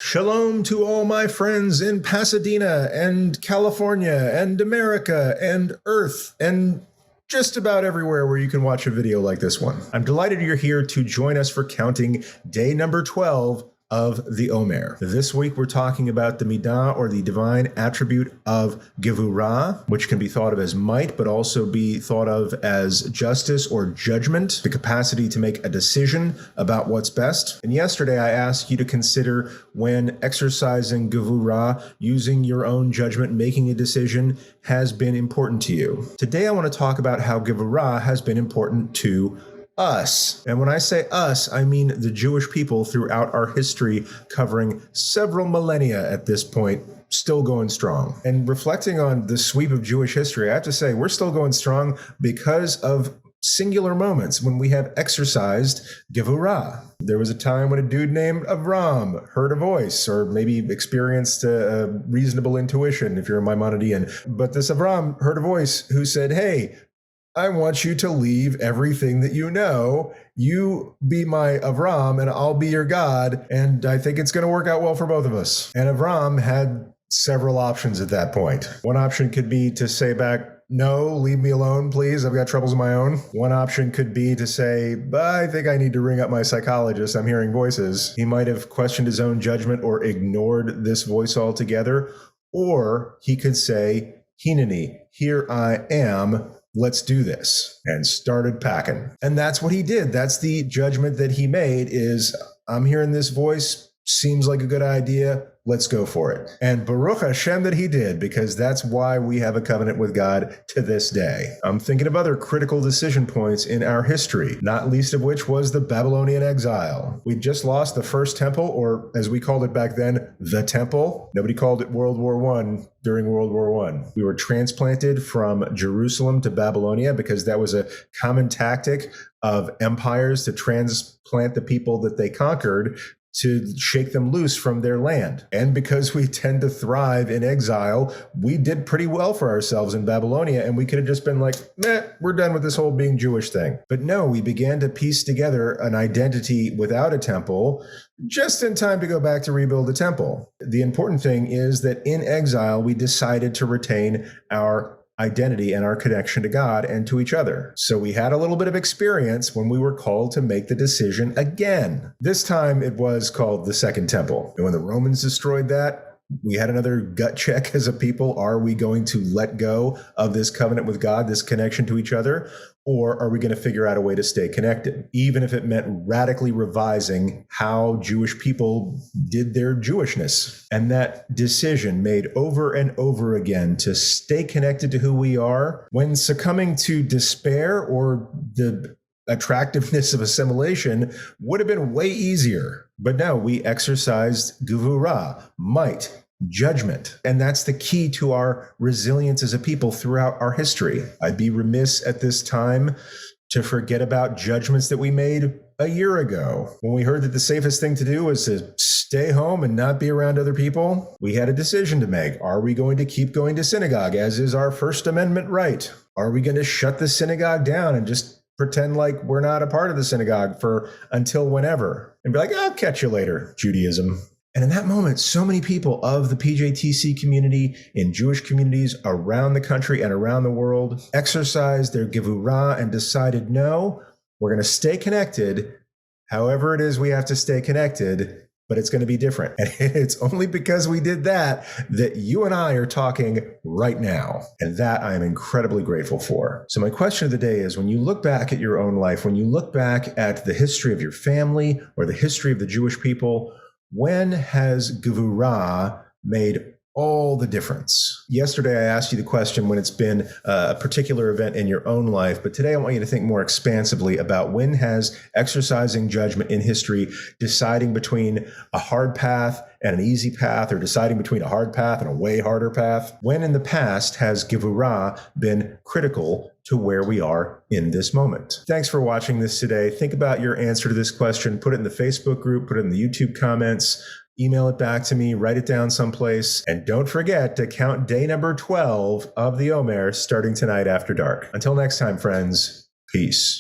Shalom to all my friends in Pasadena and California and America and Earth and just about everywhere where you can watch a video like this one. I'm delighted you're here to join us for counting day number 12 of the Omer. This week we're talking about the midah, or the divine attribute of Gevurah, which can be thought of as might, but also be thought of as justice or judgment, the capacity to make a decision about what's best. And yesterday I asked you to consider when exercising Gevurah, using your own judgment, making a decision, has been important to you. Today I want to talk about how Gevurah has been important to us. And when I say us, I mean the Jewish people throughout our history, covering several millennia at this point, still going strong. And reflecting on the sweep of Jewish history, I have to say we're still going strong because of singular moments when we have exercised Gevurah. There was a time when a dude named Avram heard a voice, or maybe experienced a reasonable intuition if you're a Maimonidean. But this Avram heard a voice who said, hey, I want you to leave everything that you know. You be my Avram and I'll be your God. And I think it's going to work out well for both of us. And Avram had several options at that point. One option could be to say back, no, leave me alone, please. I've got troubles of my own. One option could be to say, I think I need to ring up my psychologist. I'm hearing voices. He might have questioned his own judgment or ignored this voice altogether. Or he could say, Hineni, here I am. Let's do this, and started packing. And that's what he did. That's the judgment that he made is, I'm hearing this voice, seems like a good idea. Let's go for it. And Baruch Hashem that he did, because that's why we have a covenant with God to this day. I'm thinking of other critical decision points in our history, not least of which was the Babylonian exile. We just lost the first temple, or as we called it back then, the temple. Nobody called it World War I during World War I. We were transplanted from Jerusalem to Babylonia because that was a common tactic of empires to transplant the people that they conquered, to shake them loose from their land. And because we tend to thrive in exile, we did pretty well for ourselves in Babylonia, and we could have just been like, we're done with this whole being Jewish thing. But no, we began to piece together an identity without a temple, just in time to go back to rebuild the temple. The important thing is that in exile, we decided to retain our identity and our connection to God and to each other. So we had a little bit of experience when we were called to make the decision again. This time it was called the Second Temple. And when the Romans destroyed that, we had another gut check as a people. Are we going to let go of this covenant with God, this connection to each other? Or are we going to figure out a way to stay connected, even if it meant radically revising how Jewish people did their Jewishness? And that decision made over and over again to stay connected to who we are, when succumbing to despair or the attractiveness of assimilation, would have been way easier. But no, we exercised Gevurah, might, judgment. And that's the key to our resilience as a people throughout our history. I'd be remiss at this time to forget about judgments that we made a year ago. When we heard that the safest thing to do was to stay home and not be around other people, we had a decision to make. Are we going to keep going to synagogue, as is our First Amendment right? Are we going to shut the synagogue down and just pretend like we're not a part of the synagogue for until whenever? And be like, I'll catch you later, Judaism. And in that moment, so many people of the PJTC community, in Jewish communities around the country and around the world, exercised their Gevurah and decided, no, we're going to stay connected. However it is we have to stay connected, but it's going to be different. And it's only because we did that that you and I are talking right now. And that I am incredibly grateful for. So my question of the day is, when you look back at your own life, when you look back at the history of your family or the history of the Jewish people, when has Gevurah made all the difference? Yesterday, I asked you the question when it's been a particular event in your own life, but today I want you to think more expansively about when has exercising judgment in history, deciding between a hard path and an easy path, or deciding between a hard path and a way harder path, when in the past has Gevurah been critical to where we are in this moment? Thanks for watching this today. Think about your answer to this question. Put it in the Facebook group, put it in the YouTube comments. Email it back to me, write it down someplace, and don't forget to count day number 12 of the Omer starting tonight after dark. Until next time, friends, peace.